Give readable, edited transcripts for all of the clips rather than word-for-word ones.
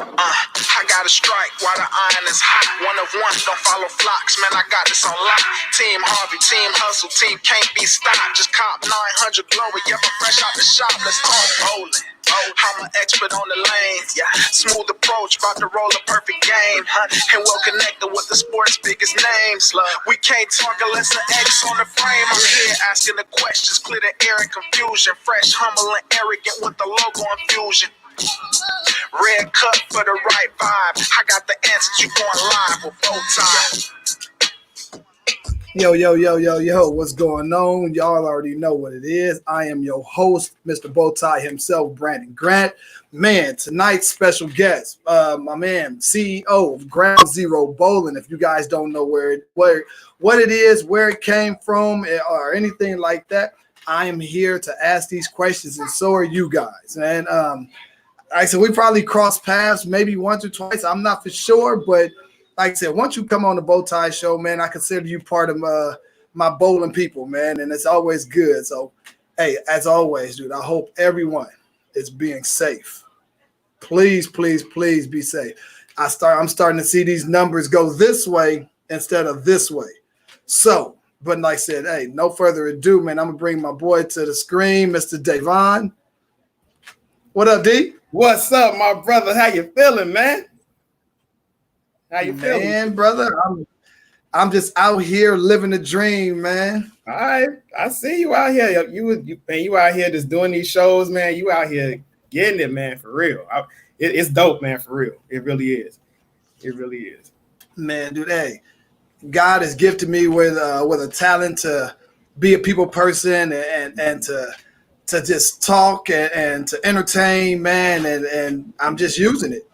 I got a strike while the iron is hot. One of one, don't follow flocks. Man, I got this on lock. Team Harvey, team hustle, team can't be stopped. Just cop 900 glory, yeah, but fresh out the shop. Let's talk bowling. I'm an expert on the lane. Yeah, smooth approach, about to roll a perfect game. And well connected with the sport's biggest names. We can't talk unless an X on the frame. I'm here asking the questions, clear the air and confusion. Fresh, humble, and arrogant with the logo infusion. Red cup for the right vibe. I got the answers, you going live with Bowtie. Yo, what's going on? Y'all already know what it is. I am your host, Mr. Bowtie himself, Brandon Grant. Man, tonight's special guest, my man, CEO of Ground Zero Bowling. If you guys don't know what it is, where it came from, or anything like that, I am here to ask these questions, and so are you guys. And like I said, we probably crossed paths maybe once or twice. I'm not for sure, but like I said, once you come on the Bowtie Show, man, I consider you part of my bowling people, man, and it's always good. So, hey, as always, dude, I hope everyone is being safe. Please, please, please be safe. I'm starting to see these numbers go this way instead of this way. So, but like I said, hey, no further ado, man, I'm going to bring my boy to the screen, Mr. Devon. What up, D? What's up, my brother? How you feeling, man? How you feeling? Man, brother, I'm just out here living the dream, man. All right, I see you out here. You out here just doing these shows, man. You out here getting it, man, for real. It's dope, man, for real. It really is. It really is. Man, dude, hey, God has gifted me with a talent to be a people person and to just talk and to entertain, man, and I'm just using it.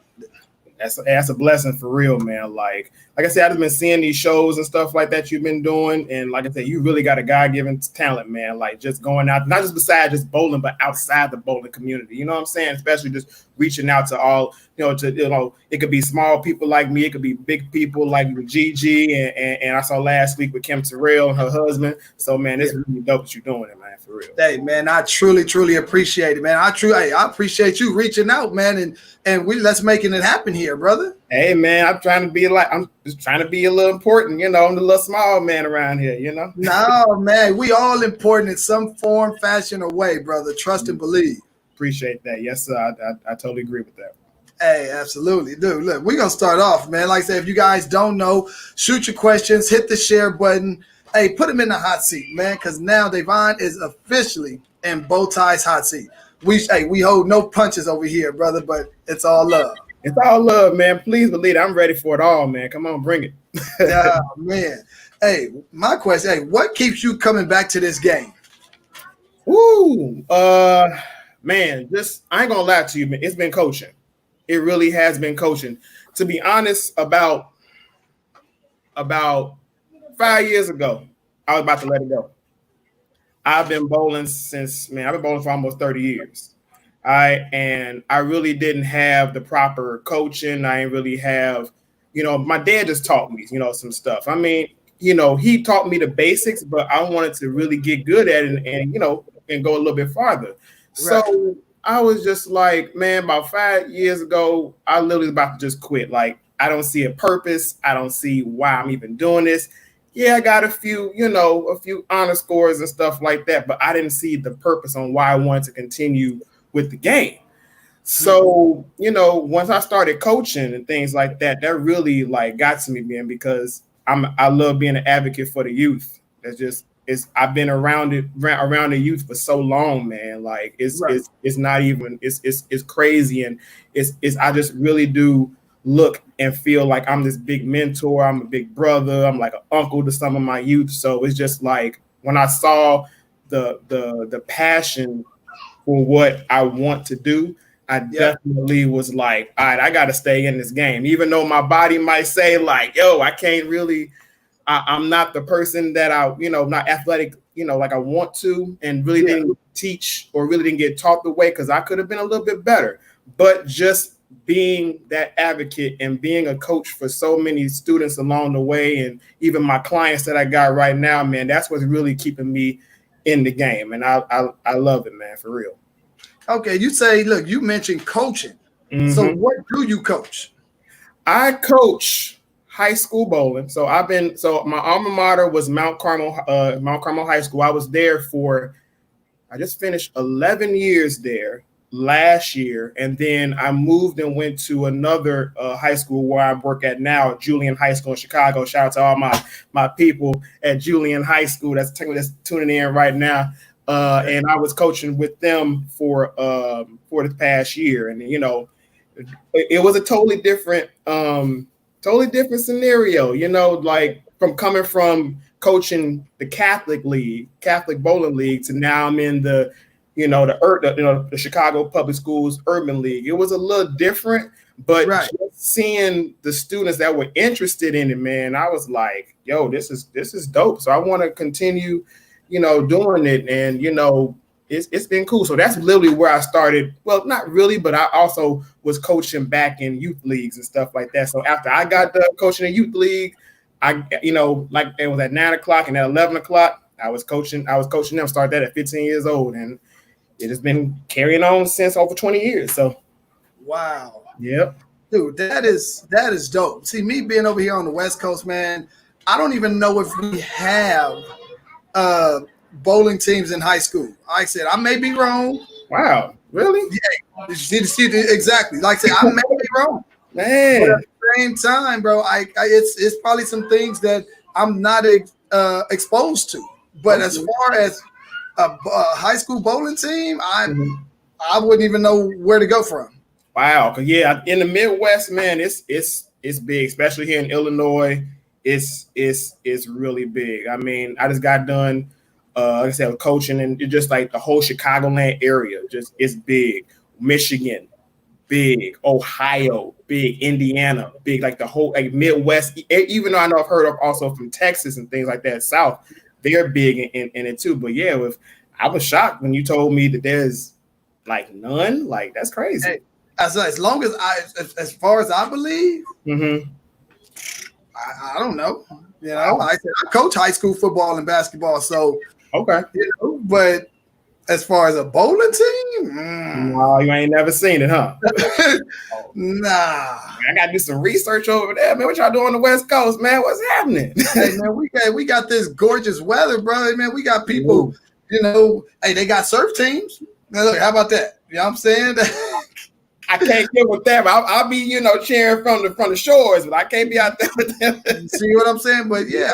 That's a blessing for real, man. Like I said, I've been seeing these shows and stuff like that you've been doing, and like I said, you really got a God-given talent, man. Like just going out, not just beside just bowling, but outside the bowling community. You know what I'm saying? Especially just reaching out to all, it could be small people like me, it could be big people like Gigi, and I saw last week with Kim Terrell and her husband. So man, it's really dope that you're doing it, man, for real. Hey, man, I truly appreciate it, man. I appreciate you reaching out, man, and let's making it happen here, brother. Hey, man, I'm just trying to be a little important, I'm the little small man around here, No, man, we all important in some form, fashion, or way, brother. Trust and believe. Appreciate that. Yes, sir. I totally agree with that. Hey, absolutely. Dude, look, we're going to start off, man. Like I said, if you guys don't know, shoot your questions, hit the share button. Hey, put him in the hot seat, man, because now Devon is officially in Bowtie's hot seat. We hold no punches over here, brother, but it's all love. It's all love, man. Please believe it. I'm ready for it all, man. Come on, bring it. Yeah, man. Hey, my question, hey, what keeps you coming back to this game? Ooh, man, I ain't gonna lie to you, man. It's been coaching. It really has been coaching. To be honest, about 5 years ago, I was about to let it go. I've been bowling for almost 30 years. And I really didn't have the proper coaching. I didn't really have, my dad just taught me, some stuff. I mean, he taught me the basics, but I wanted to really get good at it and go a little bit farther. Right. So I was just like, man, about 5 years ago, I literally was about to just quit. Like, I don't see a purpose. I don't see why I'm even doing this. Yeah, I got a few honor scores and stuff like that, but I didn't see the purpose on why I wanted to continue with the game. So, once I started coaching and things like that, that really got to me, man, because I love being an advocate for the youth. I've been around the youth for so long, man. Like it's crazy. And I just really do look and feel like I'm this big mentor. I'm a big brother. I'm like an uncle to some of my youth. So it's just like when I saw the passion for what I want to do, I definitely was like, all right, I got to stay in this game. Even though my body might say like, yo, I can't really, I'm not the person that not athletic, like I want to, and really didn't teach or really didn't get taught the way, because I could have been a little bit better. But just being that advocate and being a coach for so many students along the way, and even my clients that I got right now, man, that's what's really keeping me in the game. And I love it, man, for real. Okay, you say, look, you mentioned coaching. So Mm-hmm. what do you coach? I coach high school bowling. So my alma mater was Mount Carmel High School. I was there for I just finished 11 years there last year, and then I moved and went to another high school where I work at now, Julian High School in Chicago. Shout out to all my people at Julian High School that's tuning in right now. And I was coaching with them for the past year, and it was a totally different scenario. Like from coming from coaching the Catholic Bowling League, to now I'm in the Chicago Public Schools Urban League. It was a little different, but Right. just seeing the students that were interested in it, man, I was like, yo, this is dope. So I want to continue, doing it, and it's been cool. So that's literally where I started. Well, not really, but I also was coaching back in youth leagues and stuff like that. So after I got done coaching in youth league, like it was at 9:00 and at 11:00, I was coaching them. Started that at 15 years old, and it has been carrying on since over 20 years. So, wow, yep. Dude, that is dope. See, me being over here on the West Coast, man, I don't even know if we have bowling teams in high school. Like I said, I may be wrong. Wow, really? Yeah, exactly. Like I said, I may be wrong. Man. But at the same time, bro, it's probably some things that I'm not exposed to. But as far as a high school bowling team, I wouldn't even know where to go from. Wow, cause yeah, in the Midwest, man, it's big, especially here in Illinois. It's really big. I mean, I just got done, like I said, coaching, and it just like the whole Chicagoland area, just it's big. Michigan, big. Ohio, big. Indiana, big. Like the whole Midwest. Even though I know I've heard of also from Texas and things like that, South, they're big in it too. But yeah, I was shocked when you told me that there's like none. Like that's crazy. Hey, as long as far as I believe, I don't know. I coach high school football and basketball, so okay. But as far as a bowling team, no, you ain't never seen it, huh? Nah. I gotta do some research over there, man. What y'all doing on the West Coast, man? What's happening? Hey, man, we got this gorgeous weather, bro. Man, we got people. Hey, they got surf teams. Now, look, how about that? You know what I'm saying? I can't get with them. I'll be, cheering from the shores, but I can't be out there with them. See what I'm saying? But yeah,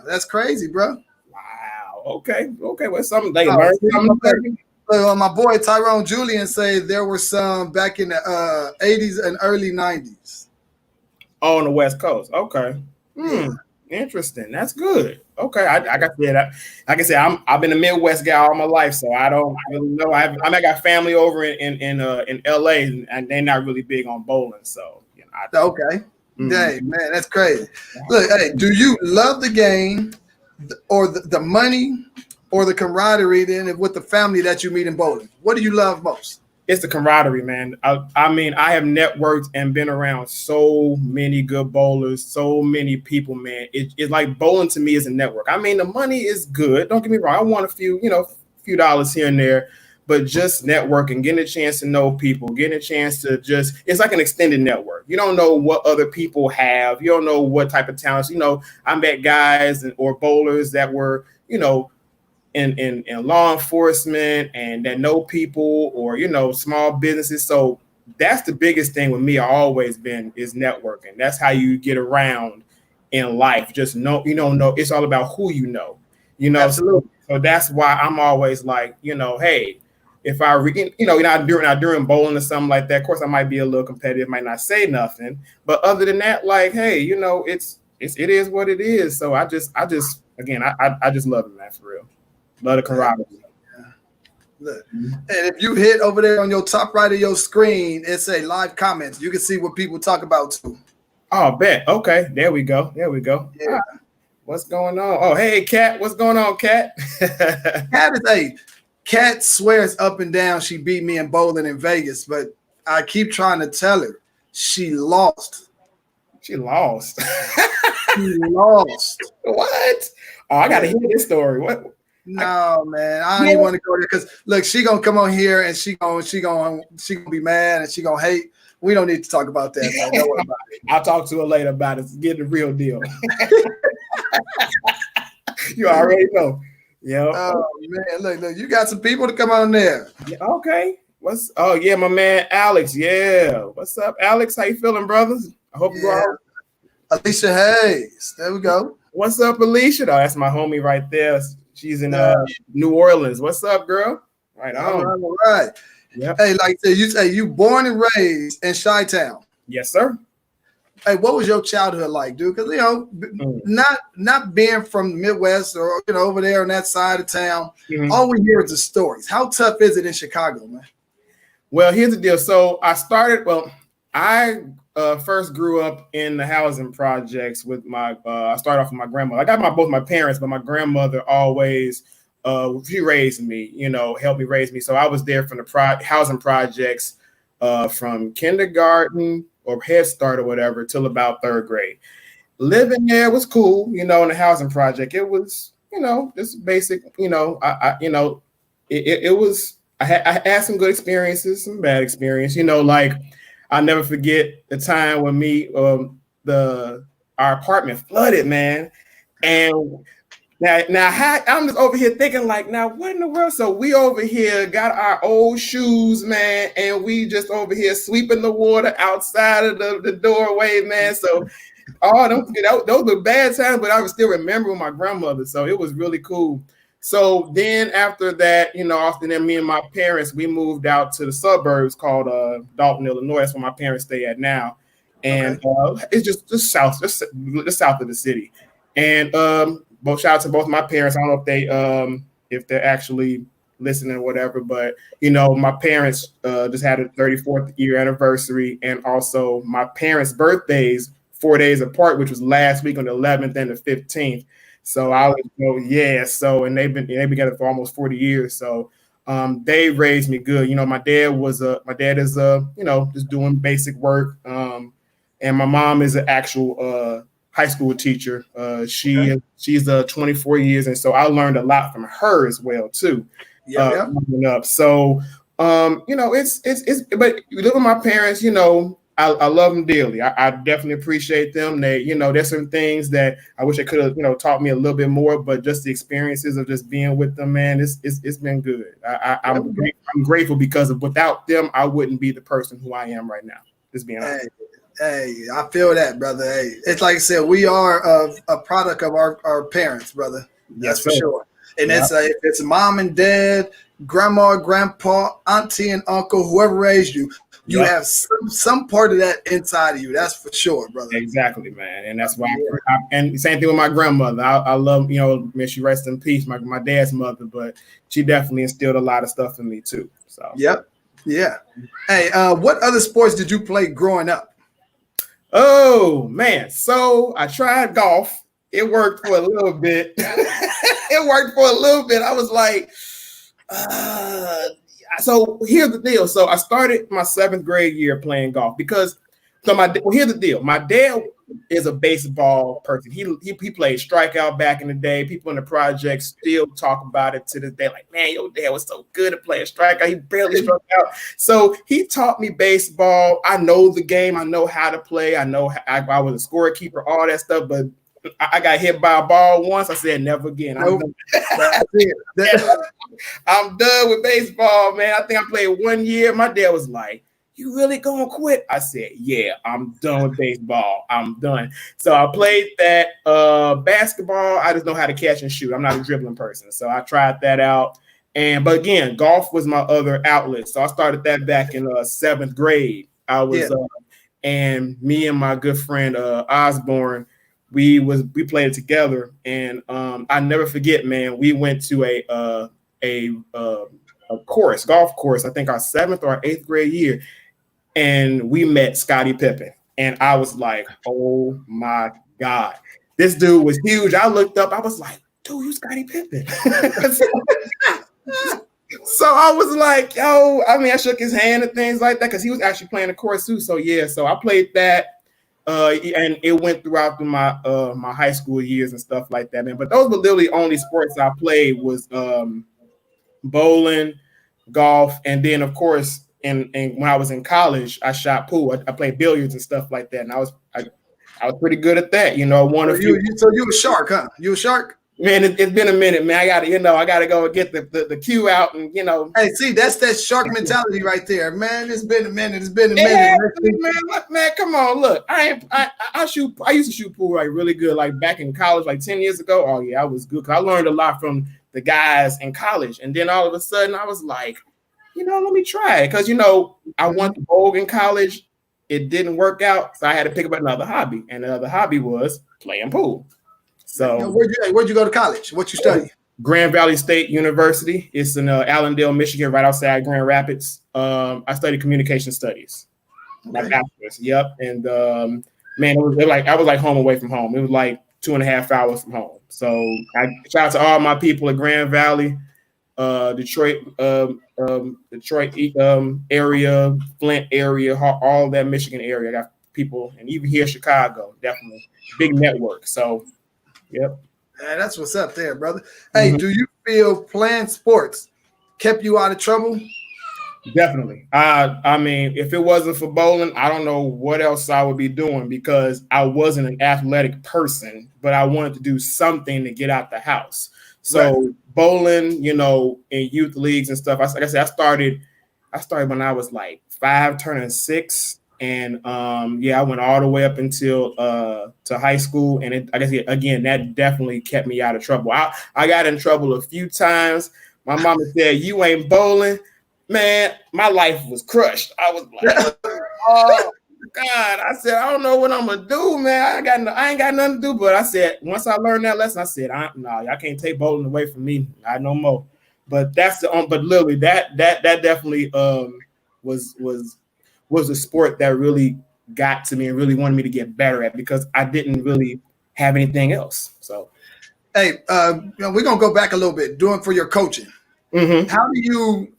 that's crazy, bro. Wow. Okay. Well, something they learn something. My boy Tyrone Julian say there were some back in the 80s and early 90s. Oh, on the West Coast. Okay. Interesting. That's good. Okay. I got that. Like I said, I've been a Midwest guy all my life, so I don't really know. I got family over in LA, and they're not really big on bowling. So okay. Hey, man, that's crazy. Look, hey, do you love the game, or the money, or the camaraderie then with the family that you meet in bowling? What do you love most? It's the camaraderie, man. I mean, I have networked and been around so many good bowlers, so many people, man. It's like bowling to me is a network. I mean, the money is good. Don't get me wrong. I want a few dollars here and there, but just networking, getting a chance to know people, getting a chance to it's like an extended network. You don't know what other people have. You don't know what type of talents. I met guys or bowlers that were, in law enforcement and that know people, or small businesses. So that's the biggest thing with me. I always been is networking. That's how you get around in life. Just know it's all about who you know. Absolutely. So that's why I'm always like, hey, if I during bowling or something like that, of course I might be a little competitive, might not say nothing, but other than that, like, hey, it is what it is. So I just love it, man, for real. Love the camaraderie. Look, and if you hit over there on your top right of your screen, it's a live comments. You can see what people talk about too. Oh, bet. Okay, there we go. Yeah. Right. What's going on? Oh, hey, Kat. What's going on, Kat? Kat swears up and down she beat me in bowling in Vegas, but I keep trying to tell her she lost. She lost. She lost. What? Oh, I gotta hear this story. What? No, man, I don't even want to go there because look, she gonna come on here and she gonna be mad and she gonna hate. We don't need to talk about that, man. Don't worry about it. I'll talk to her later about it. Get the real deal. You already know. Yeah. Oh man, look, you got some people to come on there. Yeah, okay. Oh yeah, my man Alex. Yeah. What's up, Alex? How you feeling, brothers? I hope you are. Alicia Hayes. There we go. What's up, Alicia? Oh, that's my homie right there. She's in New Orleans. What's up, girl? Right on. All right. Yep. Hey, like you say, you born and raised in Chi-Town. Yes, sir. Hey, what was your childhood like, dude? Because not being from the Midwest or over there on that side of town, all we hear is the stories. How tough is it in Chicago, man? Well, here's the deal. So I first grew up in the housing projects with I started off with my grandmother. I got both my parents, but my grandmother always she raised me, helped me raise me. So I was there from the housing projects from kindergarten or Head Start or whatever till about third grade. Living there was cool, in the housing project. It was, just basic, it was. I had some good experiences, some bad experience. Like I'll never forget the time when our apartment flooded, man. And now I'm just over here thinking like, now what in the world? So we over here got our old shoes, man, and we just over here sweeping the water outside of the doorway, man. So those were bad times, but I was still remembering my grandmother. So it was really cool. So then after that, after then, me and my parents, we moved out to the suburbs called Dalton, Illinois. That's where my parents stay at now. And it's just the south of the city. And shout out to both my parents. I don't know if they're actually listening or whatever, but my parents just had a 34th year anniversary, and also my parents' birthdays 4 days apart, which was last week on the 11th and the 15th. So I was, and they've been together for almost 40 years. So they raised me good. My dad is just doing basic work. And my mom is an actual high school teacher. She's 24 years, and so I learned a lot from her as well too. Growing up. So it's but you live with my parents, I love them dearly. I definitely appreciate them. They, there's some things that I wish they could have, taught me a little bit more, but just the experiences of just being with them, man, it's been good. I'm grateful because without them, I wouldn't be the person who I am right now. Just being honest. Hey, I feel that, brother. Hey, it's like I said, we are a product of our parents, brother. That's for sure. And it's mom and dad, grandma, grandpa, auntie, and uncle, whoever raised you. You have some part of that inside of you. That's for sure, brother. Exactly, man. And that's why. And same thing with my grandmother. I love, may she rest in peace, my dad's mother, but she definitely instilled a lot of stuff in me too. So. Yep. Yeah. Hey, what other sports did you play growing up? Oh man, so I tried golf. It worked for a little bit. I was like, so here's the deal. So I started my 7th grade year playing golf because here's the deal. My dad is a baseball person. He played strikeout back in the day. People in the project still talk about it to this day. Like, man, your dad was so good at playing strikeout. He barely struck out. So he taught me baseball. I know the game. I know how to play. I know I was a scorekeeper, all that stuff. But I got hit by a ball once. I said, never again. I'm done with baseball, man. I think I played 1 year. My dad was like, you really gonna quit? I said, yeah, I'm done with baseball. I'm done. So I played that basketball. I just know how to catch and shoot. I'm not a dribbling person. So I tried that out. But again, golf was my other outlet. So I started that back in 7th grade. I was and me and my good friend Osborne, we played it together, and I never forget, man. We went to a golf course. I think our 7th or 8th grade year, and we met Scottie Pippen, and I was like, oh my God, this dude was huge. I looked up, I was like, dude, you Scottie Pippen. So I was like, yo, I shook his hand and things like that because he was actually playing the course too. So yeah, so I played that. And it went throughout through my my high school years and stuff like that, man. But those were literally only sports I played was bowling, golf, and then of course, and when I was in college, I shot pool. I played billiards and stuff like that, and I was pretty good at that. You know, won a few. So you a shark, huh? You a shark? Man, it's been a minute, man. I gotta go get the cue out, and Hey, see, that's that shark mentality right there, man. It's been a minute. Yeah, man, come on, look. I shoot. I used to shoot pool like really good, like back in college, like 10 years ago. Oh yeah, I was good because I learned a lot from the guys in college, and then all of a sudden, I was like, let me try it because I went to bowl in college. It didn't work out, so I had to pick up another hobby, and the other hobby was playing pool. So where'd you go to college? What you study? Grand Valley State University. It's in Allendale, Michigan, right outside Grand Rapids. I studied communication studies. My bachelor's. Yep. And man, it was like home away from home. It was like 2.5 hours from home. So I shout out to all my people at Grand Valley, Detroit area, Flint area, all that Michigan area. I got people, and even here, Chicago, definitely big network. So, yep. Man, that's what's up there, brother. Hey, do you feel playing sports kept you out of trouble? Definitely. I mean, if it wasn't for bowling, I don't know what else I would be doing because I wasn't an athletic person, but I wanted to do something to get out the house. So bowling, in youth leagues and stuff. Like I said, I started when I was like 5, turning 6. And I went all the way up until to high school, and I guess again that definitely kept me out of trouble. I got in trouble a few times. My mama said, "You ain't bowling, man." My life was crushed. I was like, "Oh God!" I said, "I don't know what I'm gonna do, man. I ain't got nothing to do." But I said, once I learned that lesson, I said, "No, y'all can't take bowling away from me. I no more." But but literally that definitely was a sport that really got to me and really wanted me to get better at because I didn't really have anything else. So, hey, we're gonna go back a little bit. Doing for your coaching. How do you?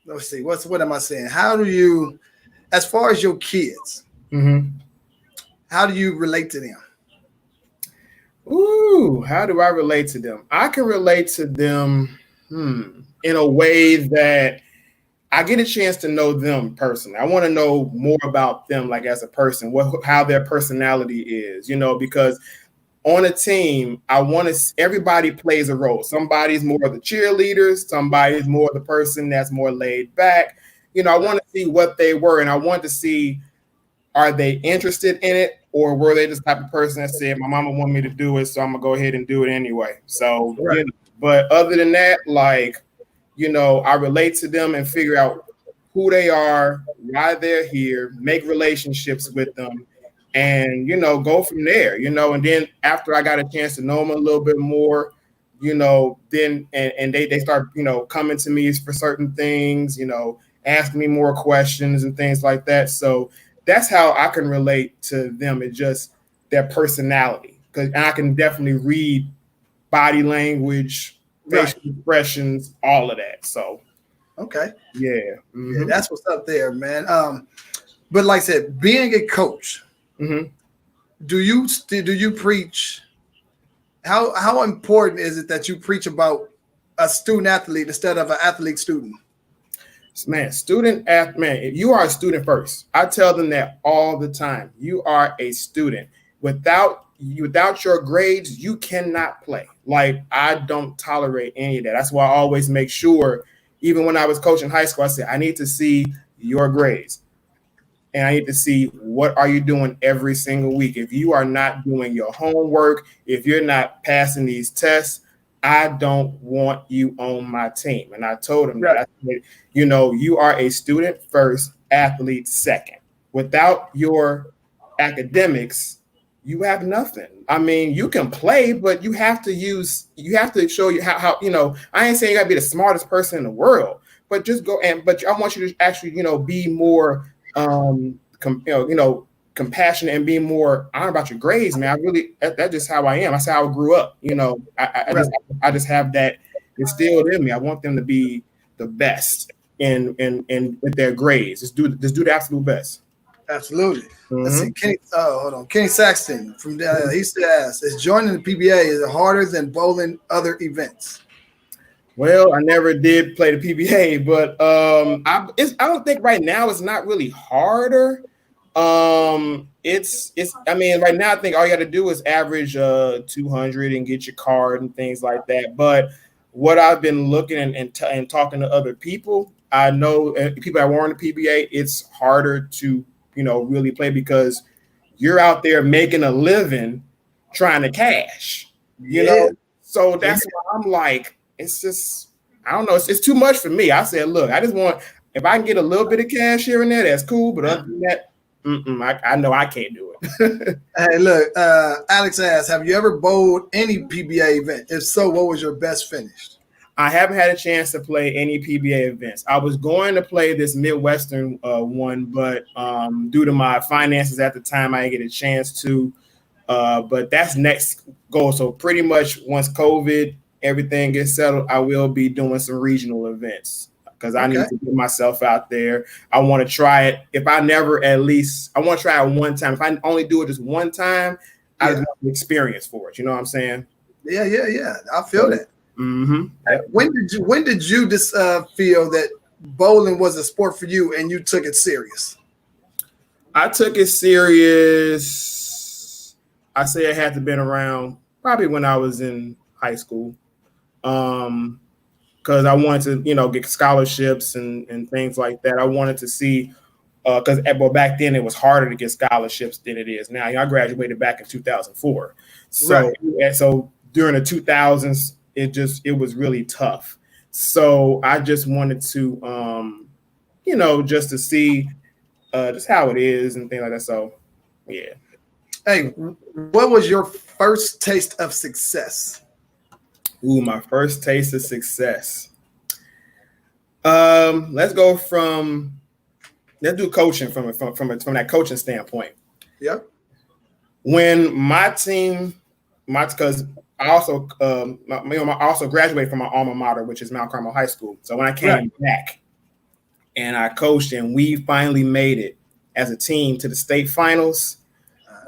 Let's see. What am I saying? How do you, as far as your kids, how do you relate to them? Ooh, how do I relate to them? I can relate to them in a way that I get a chance to know them personally. I want to know more about them, like as a person, how their personality is, because on a team, everybody plays a role. Somebody's more of the cheerleaders, somebody's more the person that's more laid back. I want to see what they were, and I want to see, are they interested in it, or were they the type of person that said, my mama wanted me to do it, so I'm gonna go ahead and do it anyway. So, but other than that, like, I relate to them and figure out who they are, why they're here, make relationships with them, and, go from there, and then after I got a chance to know them a little bit more, then, and they start, coming to me for certain things, asking me more questions and things like that. So that's how I can relate to them. It's just their personality, because I can definitely read body language, facial expressions, all of that. So, okay, yeah, that's what's up there, man. But like I said, being a coach, do you preach? How important is it that you preach about a student athlete instead of an athlete student? Man, you are a student first. I tell them that all the time. You are a student. Without your grades, you cannot play. Like, I don't tolerate any of that. That's why I always make sure, even when I was coaching high school, I said, I need to see your grades. And I need to see what are you doing every single week. If you are not doing your homework, if you're not passing these tests, I don't want you on my team. And I told him that. I said, you are a student first, athlete second. Without your academics, you have nothing. I mean, you can play, but you have to show you how I ain't saying you gotta be the smartest person in the world, but just go but I want you to actually, be more compassionate and be more honest about your grades, man. That's just how I am. That's how I grew up. I just have that instilled in me. I want them to be the best in with their grades. Just do the absolute best. Absolutely. Let's Mm-hmm. see. Hold on. Kenny Saxton from he says, "Is joining the PBA is it harder than bowling other events?" Well, I never did play the PBA, but I don't think right now it's not really harder. It's I mean right now I think all you got to do is average 200 and get your card and things like that. But what I've been looking and talking to other people, I know people that were on the PBA, it's harder to really play because you're out there making a living trying to cash. You Yeah. know, so Yeah. that's why I'm like, it's just, I don't know, it's too much for me. I said, look, I just want, if I can get a little bit of cash here and there, that's cool. But other than that, I know I can't do it. Hey, look. Alex asks, "Have you ever bowled any PBA event? If so, what was your best finish?" I haven't had a chance to play any PBA events. I was going to play this Midwestern one, but due to my finances at the time, I didn't get a chance to. But that's next goal. So pretty much once COVID, everything gets settled, I will be doing some regional events because I Okay. need to get myself out there. I want to try it. If I never, at least I want to try it one time. If I only do it just one time, I just want the experience for it. You know what I'm saying? Yeah. I feel that. Mm-hmm. Yep. When did you just feel that bowling was a sport for you and you took it serious? I took it serious. I say it had to been around probably when I was in high school. Because I wanted to, get scholarships and things like that. I wanted to see, because back then it was harder to get scholarships than it is now. I graduated back in 2004, so so during the 2000s, it was really tough. So I just wanted to, just to see just how it is and things like that. So yeah. Hey, what was your first taste of success? Ooh, my first taste of success. Let's go let's do coaching from that coaching standpoint. Yep. When my team, because I also I also graduated from my alma mater, which is Mount Carmel High School. So when I came back and I coached and we finally made it as a team to the state finals,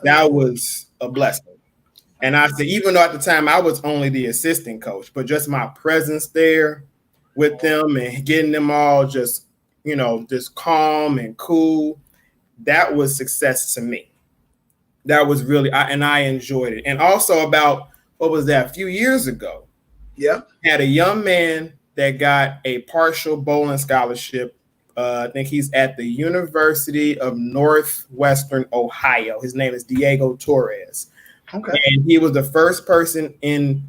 that was a blessing. And I said, even though at the time I was only the assistant coach, but just my presence there with them and getting them all just calm and cool, that was success to me. That was really, I enjoyed it. And also about, what was that, a few years ago, had a young man that got a partial bowling scholarship. I think he's at the University of Northwestern Ohio. His name is Diego Torres. Okay. And he was the first person in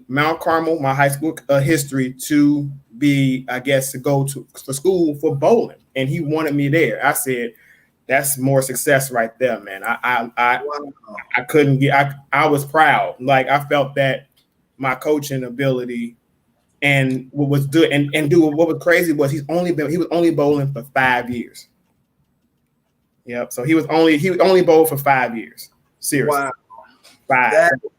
Mount Carmel, my high school history, to be, I guess, to go for school for bowling. And he wanted me there. I said, that's more success right there, man. I couldn't get, I was proud. Like I felt that my coaching ability and what was good and what was crazy was he was only bowling for 5 years. Yep. So he only bowled for 5 years. Seriously. Wow. 5. That's dope.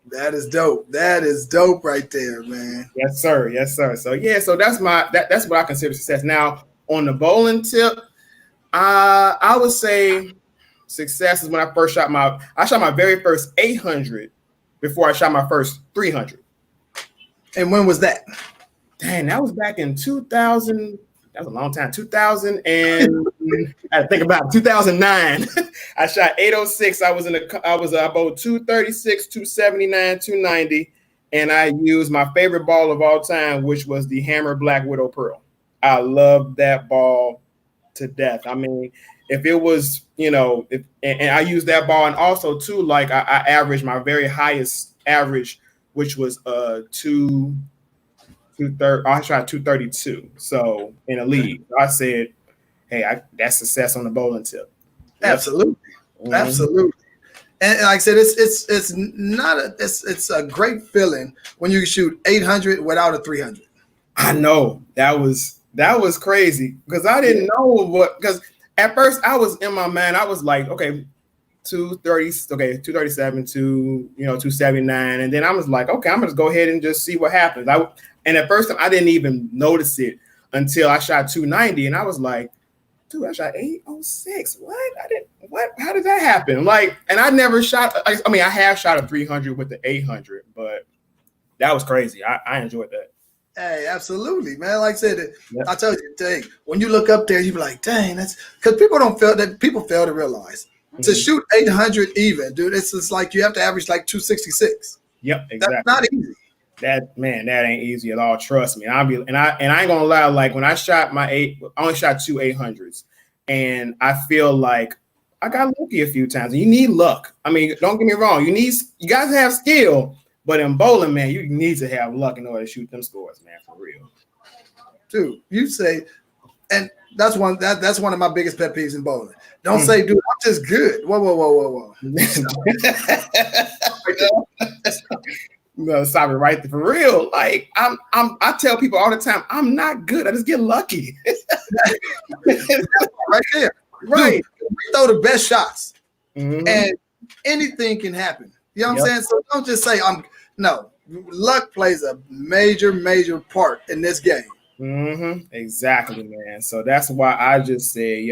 That is dope. That is dope right there, man. Yes, sir. Yes, sir. So yeah, so that's that's what I consider success. Now on the bowling tip, I would say success is when I shot my very first 800 before I shot my first 300. And when was that? Dang, that was back in 2000. That was a long time. 2000 and I had to think about it, 2009. I shot 806. I bowled 236, 279, 290, and I used my favorite ball of all time, which was the Hammer Black Widow Pearl. I loved that ball to death. I mean, if it was, and I used that ball, and also too, like I averaged my very highest average, which was 230. I shot 232. So in a league, I said, "Hey, that's success on the bowling tip." Absolutely, absolutely. And like I said, it's a great feeling when you shoot 800 without a 300. I know that was crazy because I didn't know because at first I was in my mind, I was like, okay, 230, okay, 237 to 279, and then I was like, okay, I'm gonna just go ahead and just see what happens. And at first I didn't even notice it until I shot 290, and I was like, dude, I shot 806. What? What? How did that happen? Like, and I never shot. I mean, I have shot a 300 with the 800, but that was crazy. I enjoyed that. Hey, absolutely, man. Like I said, I tell you, dang, when you look up there, you be like, dang, that's because people don't feel that. People fail to realize to shoot 800 even, dude. It's just like you have to average like 266. Yep, exactly. That's not easy. That ain't easy at all. Trust me. I ain't gonna lie. Like when I shot I only shot 2 800s, and I feel like I got lucky a few times. And you need luck. I mean, don't get me wrong. You guys have skill. But in bowling, man, you need to have luck in order to shoot them scores, man, for real. Dude, you say, and that's one of my biggest pet peeves in bowling. Don't say, dude, I'm just good. Whoa. No, stop it right there, for real. Like I tell people all the time, I'm not good. I just get lucky. Right there. Right. Dude, we throw the best shots, and anything can happen. You know what I'm saying? So don't just say no. Luck plays a major part in this game. Exactly, man. So that's why I just say,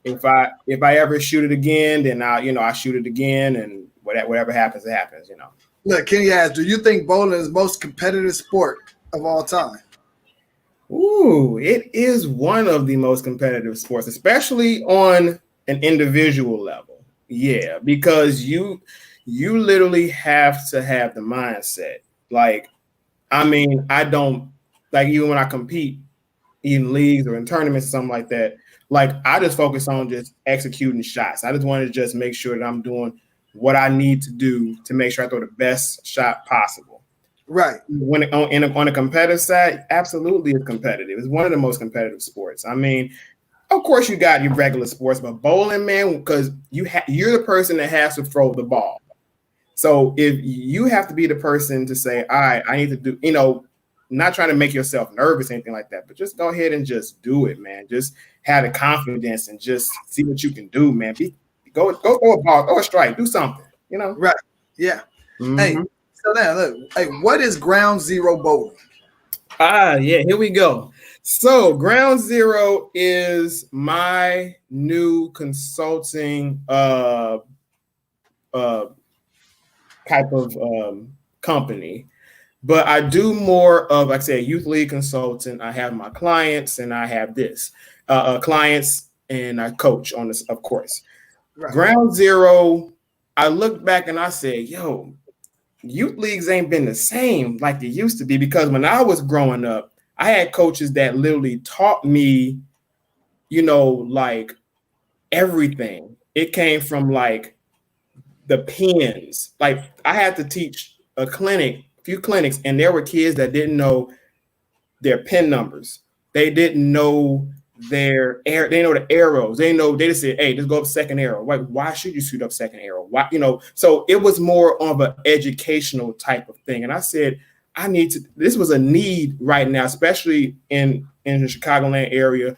if I ever shoot it again, then I shoot it again, and whatever happens, it happens. Look, Kenny asks, do you think bowling is the most competitive sport of all time? Ooh, it is one of the most competitive sports, especially on an individual level. Yeah, because you literally have to have the mindset. Like, I mean, I don't like, even when I compete in leagues or in tournaments or something like that, like I just focus on just executing shots. I just want to just make sure that I'm doing what I need to do to make sure I throw the best shot possible. Right. When on a competitive side, absolutely it's competitive. It's one of the most competitive sports. I mean, of course you got your regular sports, but bowling, man, because you're the person that has to throw the ball. So if you have to be the person to say, all right, I need to do, not trying to make yourself nervous or anything like that, but just go ahead and just do it, man. Just have the confidence and just see what you can do, man. Go throw a ball, throw a strike, do something, Right. Yeah. Hey, so now look, hey, what is ground zero bowling? Yeah, here we go. So Ground Zero is my new consulting type of company, but I do more of, like I said, youth league consultant. I have my clients, and I have clients, and I coach on this, of course. Right. Ground Zero, I looked back and I said, yo, youth leagues ain't been the same like they used to be, because when I was growing up, I had coaches that literally taught me, like everything. It came from like the pins. Like I had to teach a few clinics, and there were kids that didn't know their pin numbers. They didn't know they know the arrows. They just said, hey, just go up second arrow. Like, why should you shoot up second arrow? Why, so it was more of an educational type of thing. And I said, this was a need right now, especially in the Chicagoland area,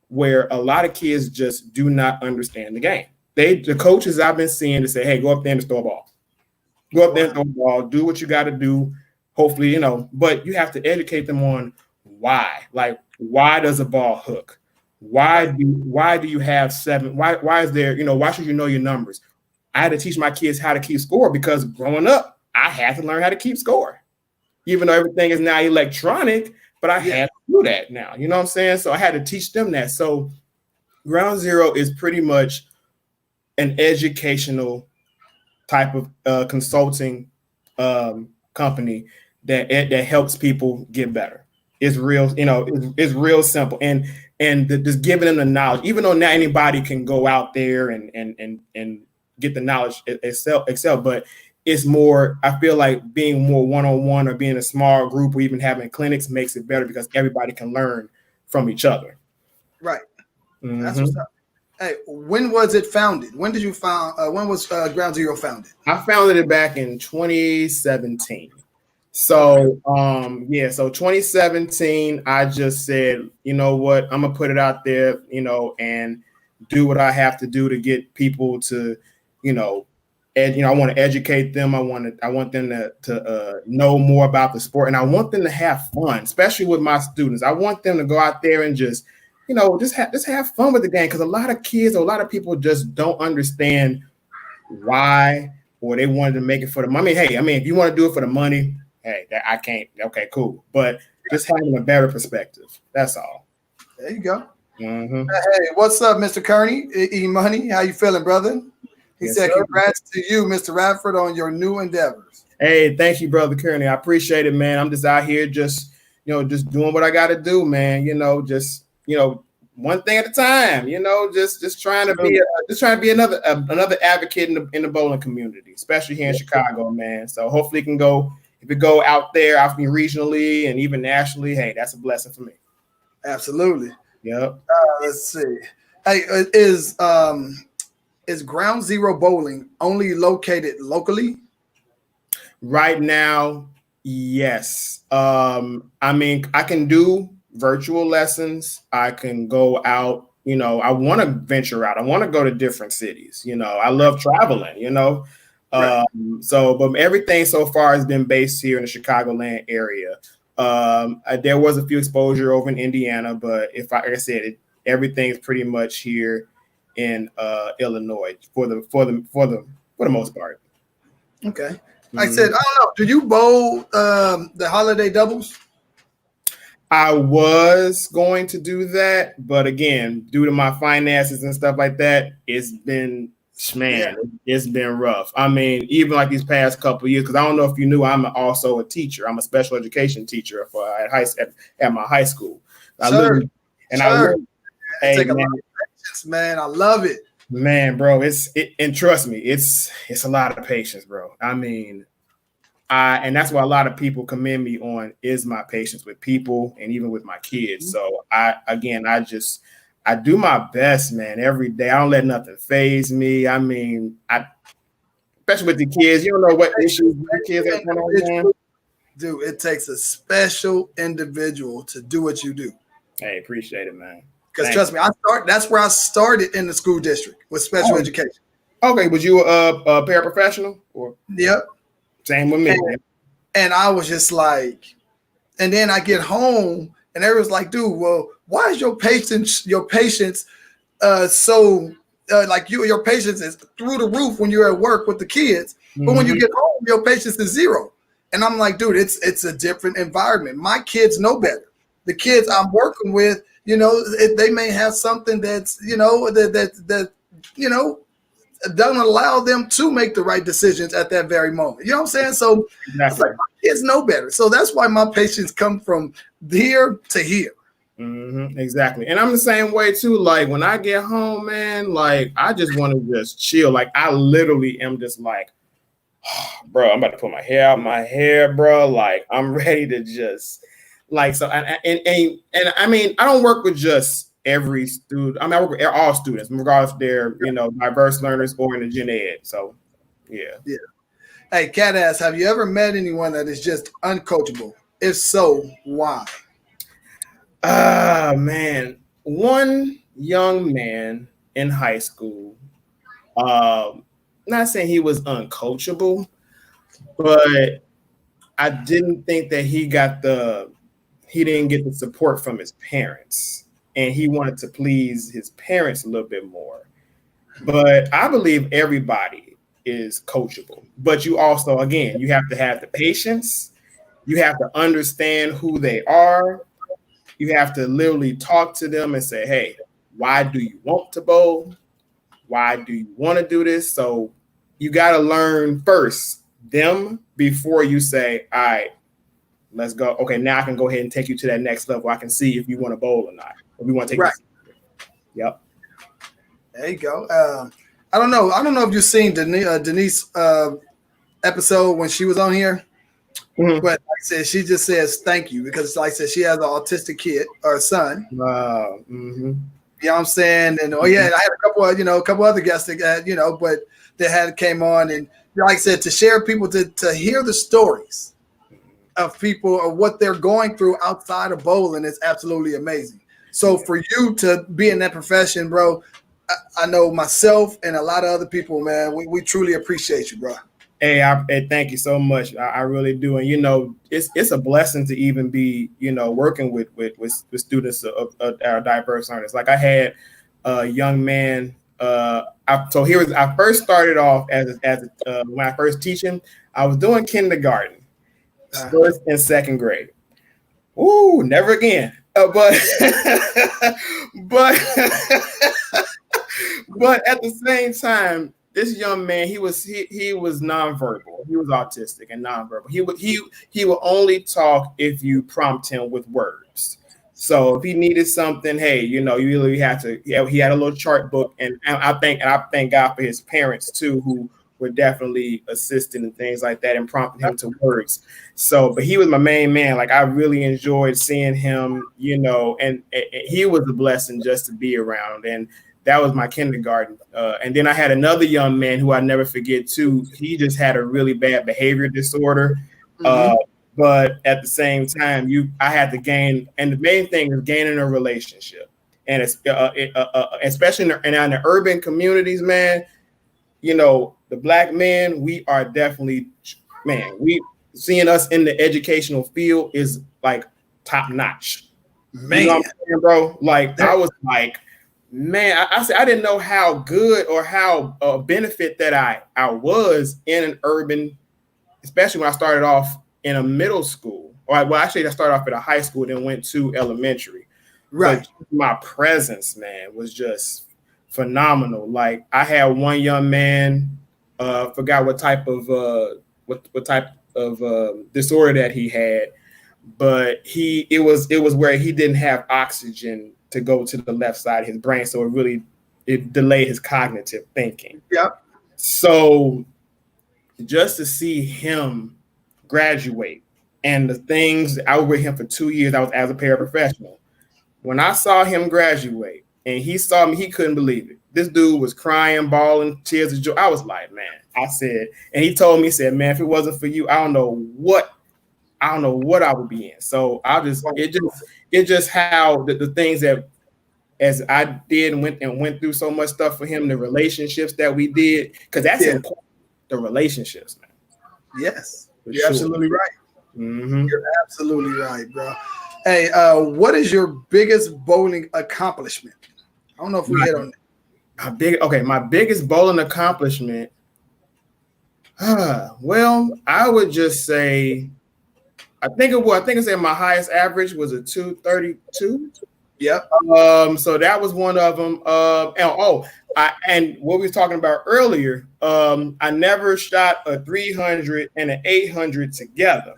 where a lot of kids just do not understand the game. The coaches I've been seeing to say, hey, go up there and throw a ball. Go up there and throw a ball, do what you got to do. Hopefully, but you have to educate them on why. Like, why does a ball hook? Why do you have 7? Why is there, why should you know your numbers? I had to teach my kids how to keep score, because growing up, I had to learn how to keep score. Even though everything is now electronic, but I had to do that now. You know what I'm saying? So I had to teach them that. So Ground Zero is pretty much an educational type of consulting company that helps people get better. It's real, it's real simple, and just giving them the knowledge. Even though not anybody can go out there and get the knowledge excel, but it's more, I feel like being more one-on-one or being a small group or even having clinics makes it better, because everybody can learn from each other. Right. That's what's up. Hey, when was it founded? When was Ground Zero founded? I founded it back in 2017. So, so 2017, I just said, you know what, I'm gonna put it out there, and do what I have to do to get people to, I want to educate them. I want them to know more about the sport, and I want them to have fun, especially with my students. I want them to go out there and just have fun with the game, because a lot of kids or a lot of people just don't understand why, or they wanted to make it for the money. Hey, if you want to do it for the money, hey, I can't. Okay, cool. But just having a better perspective. That's all. There you go. Mm-hmm. Hey, what's up, Mr. Kearney? E Money, how you feeling, brother? He said, sir. Congrats to you, Mr. Radford, on your new endeavors. Hey, thank you, Brother Kearney. I appreciate it, man. I'm just out here just doing what I got to do, man. One thing at a time, just trying to be another advocate in the bowling community, especially here in Chicago, man. So hopefully it can go, if it go out there, regionally and even nationally, hey, that's a blessing for me. Absolutely. Yep. Let's see. Hey, is Ground Zero Bowling only located locally? Right now, yes. I can do virtual lessons. I can go out. I want to venture out. I want to go to different cities. I love traveling. Right. But everything so far has been based here in the Chicagoland area. There was a few exposure over in Indiana, but like I said, everything's pretty much here in Illinois for the most part. Okay. I said, I don't know. Do you bowl the holiday doubles? I was going to do that, but again, due to my finances and stuff like that, it's been rough. Even like these past couple of years, because I don't know if you knew, I'm also a teacher. I'm a special education teacher at my high school. Take a lot of patience, man. I love it. Man, bro, and trust me, it's a lot of patience, bro. And that's why a lot of people commend me on is my patience with people and even with my kids. So I do my best, man, every day. I don't let nothing faze me. Especially with the kids, you don't know what issues the kids are going on. Dude, it takes a special individual to do what you do. Hey, appreciate it, man. Because trust me, that's where I started in the school district with special education. Okay, was you a paraprofessional? Or yep. Same with me. And I was just like, and then I get home and everyone's like, dude, well, why is your patience your patience is through the roof when you're at work with the kids, but when you get home, your patience is zero. And I'm like, dude, it's a different environment. My kids know better. The kids I'm working with, they may have something that's, that doesn't allow them to make the right decisions at that very moment. You know what I'm saying? So it's like my kids know better. So that's why my patience come from here to here. Mm-hmm, exactly. And I'm the same way too. Like when I get home, man, like I just want to just chill. Like I literally am just like, oh, bro, I'm about to put my hair out my hair, bro. Like I'm ready to just like, so, and I don't work with just every student. I work with all students, regardless if they're, diverse learners or in the gen ed. So, yeah. Yeah. Hey, Cat Ass, have you ever met anyone that is just uncoachable? If so, why? Man. One young man in high school, not saying he was uncoachable, but I didn't think that he didn't get the support from his parents, and he wanted to please his parents a little bit more. But I believe everybody is coachable, but you also, again, you have to have the patience. You have to understand who they are. You have to literally talk to them and say, hey, why do you want to bowl? Why do you want to do this? So you got to learn first them before you say, all right, let's go. Okay, now I can go ahead and take you to that next level. I can see if you want to bowl or not. If we want to take this. Yep. There you go. I don't know if you've seen Denise episode when she was on here, but like I said, she just says thank you because, like I said, she has an autistic kid or son. You know what I'm saying? And I had a couple other guests that but that came on, and like I said, to share people to hear the stories of people or what they're going through outside of bowling is absolutely amazing. So for you to be in that profession, bro, I know myself and a lot of other people, man. We truly appreciate you, bro. Hey, thank you so much. I really do, and it's a blessing to even be working with students of our diverse learners. Like I had a young man. I first started off when I first teaching. I was doing kindergarten, first and second grade. Ooh, never again. But but but at the same time, this young man, he was nonverbal. He was autistic and nonverbal. He would only talk if you prompt him with words. So if he needed something, hey, you really had to. Yeah, he had a little chart book, and I thank God for his parents too, who were definitely assisting and things like that and prompting him to words. So, but he was my main man. Like I really enjoyed seeing him, and he was a blessing just to be around. And that was my kindergarten. And then I had another young man who I never forget too. He just had a really bad behavior disorder. But at the same time, I had to gain, and the main thing is gaining a relationship. And it's especially in the urban communities, man, the black men, we are definitely, man, seeing us in the educational field is like top notch. Man, you know what I'm saying, bro? Like I was like, man, I said I didn't know how good or how benefit that I was in an urban, especially when I started off in a middle school. Well, actually, I started off at a high school, then went to elementary. Right. But my presence, man, was just phenomenal. Like I had one young man, forgot what type of disorder that he had, but it was where he didn't have oxygen to go to the left side of his brain, so it delayed his cognitive thinking. Yep. So just to see him graduate, and the things, I was with him for 2 years. I was as a paraprofessional. When I saw him graduate and he saw me, he couldn't believe it. This dude was crying, bawling, tears of joy. I was like, man, I said, and he told me, he said, man, if it wasn't for you, I don't know what I would be in. So it just how the things that, as I did and went through so much stuff for him, the relationships that we did, because that's important, the relationships, man. Yes, you're absolutely right. Mm-hmm. You're absolutely right, bro. Hey, what is your biggest bowling accomplishment? I don't know if we hit on that. My biggest bowling accomplishment. Well, I would just say, I think my highest average was a 232. Yep. So that was one of them. And what we were talking about earlier, I never shot a 300 and an 800 together.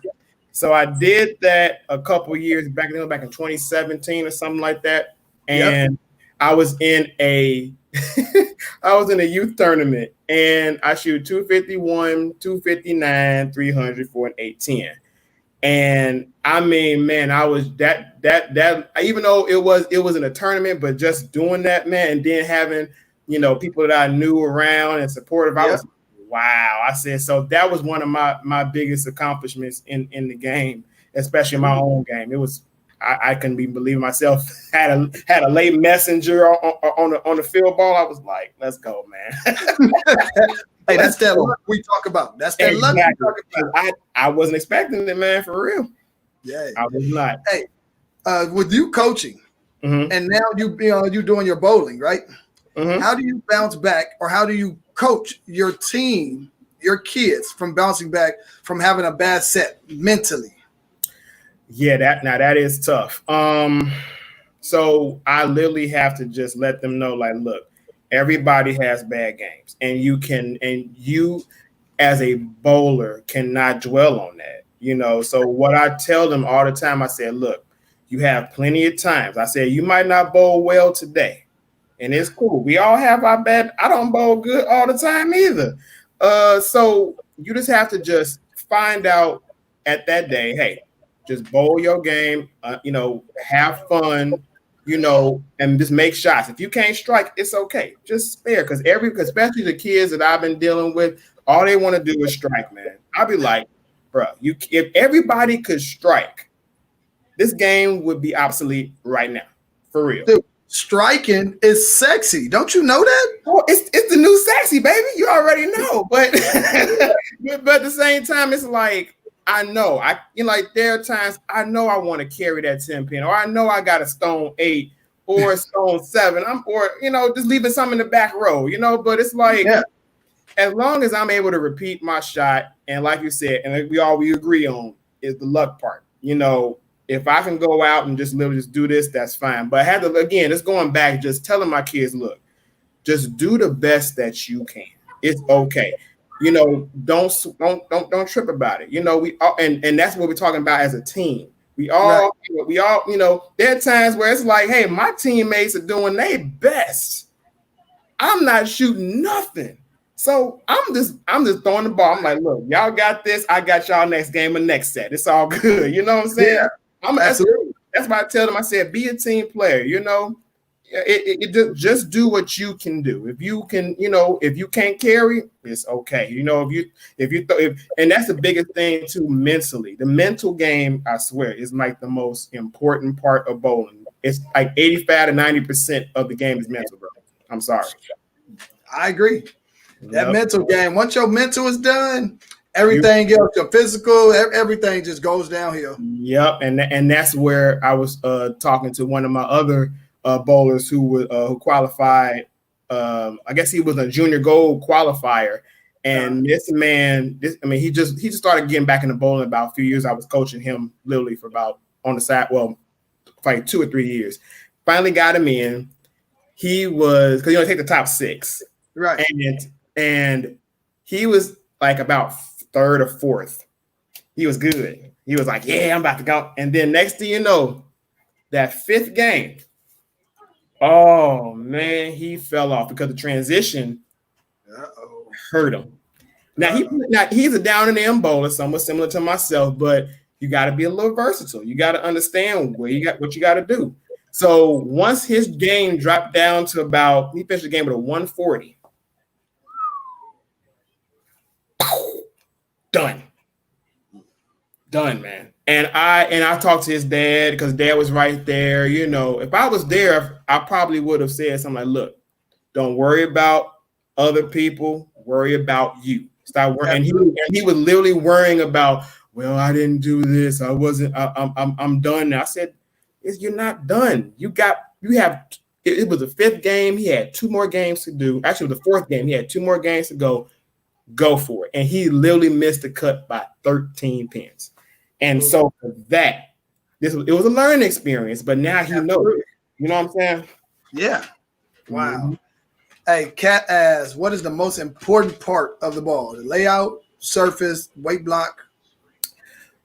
So I did that a couple years back in 2017 or something like that. And I was in a youth tournament, and I shoot 251, 259, 300 for an 810. And I mean, man, I was that even though it was in a tournament, but just doing that, man, and then having, people that I knew around and supportive, I was, wow. I said, so that was one of my biggest accomplishments in the game, especially my own game. It was, I couldn't even believe myself. Had a late messenger on the field ball. I was like, let's go, man. Hey, that's that luck we talk about. That's that luck we talk about. I wasn't expecting it, man, for real. Yeah, I was not. Hey, with you coaching, and now you doing your bowling, right? How do you bounce back, or how do you coach your team, your kids, from bouncing back from having a bad set mentally? Yeah, that is tough. So I literally have to just let them know, like, look, everybody has bad games, and you as a bowler cannot dwell on that, So what I tell them all the time, I said, look, you have plenty of times. I said, you might not bowl well today, and it's cool. We all have our bad. I don't bowl good all the time either. So you just have to just find out at that day, hey, just bowl your game, have fun, and just make shots. If you can't strike, it's okay. Just spare, because especially the kids that I've been dealing with, all they want to do is strike, man. I'll be like, bro, if everybody could strike, this game would be obsolete right now, for real. Dude, striking is sexy. Don't you know that? Well, it's the new sexy, baby. You already know. But but at the same time, it's like I know like there are times I know I want to carry that 10 pin, or I know I got a stone 8 or a stone 7. Or just leaving some in the back row, but it's like as long as I'm able to repeat my shot, and like you said, and we agree on is the luck part. If I can go out and just literally just do this, that's fine. But I had to, again, it's going back, just telling my kids, look, just do the best that you can. It's okay. Don't trip about it. We all, and that's what we're talking about as a team. We all, there are times where it's like, hey, my teammates are doing their best. I'm not shooting nothing. So I'm just throwing the ball. I'm like, look, y'all got this. I got y'all next game or next set. It's all good. You know what I'm saying? Yeah. That's why I tell them. I said, be a team player. Just do what you can do. If you can, if you can't carry, it's okay. And that's the biggest thing too. Mentally, the mental game, I swear, is like the most important part of bowling. It's like 85 to 90% of the game is mental, bro. I'm sorry. I agree. That mental game. Once your mental is done, everything else, your physical, everything just goes downhill. Yep, and that's where I was talking to one of my other bowlers who qualified. I guess he was a junior gold qualifier, and this man, he just started getting back into bowling about a few years. I was coaching him literally for about on the side, like 2 or 3 years. Finally got him in. He was because you only take the top 6, right? And he was like about 3rd or 4th. He was good. He was like, yeah, I'm about to go. And then next thing you know, that 5th game, oh man, he fell off because the transition hurt him. Now he's a down and in bowler, somewhat similar to myself, but you got to be a little versatile. You got to understand what you got to do. So once his game dropped down to he finished the game with a 140. Done, man. And I talked to his dad because dad was right there. If I was there, I probably would have said something like, look, don't worry about other people, worry about you. Stop worrying. And he was literally worrying about, well, I didn't do this. I'm done now. I said, you're not done. It was the 5th game. He had 2 more games to do. Actually, it was the 4th game. He had 2 more games to go. Go for it. And he literally missed the cut by 13 pins. And so for that, it was a learning experience, but now he knows. You know what I'm saying? Yeah. Wow. Mm-hmm. Hey, Kat asks, what is the most important part of the ball? The layout, surface, weight block?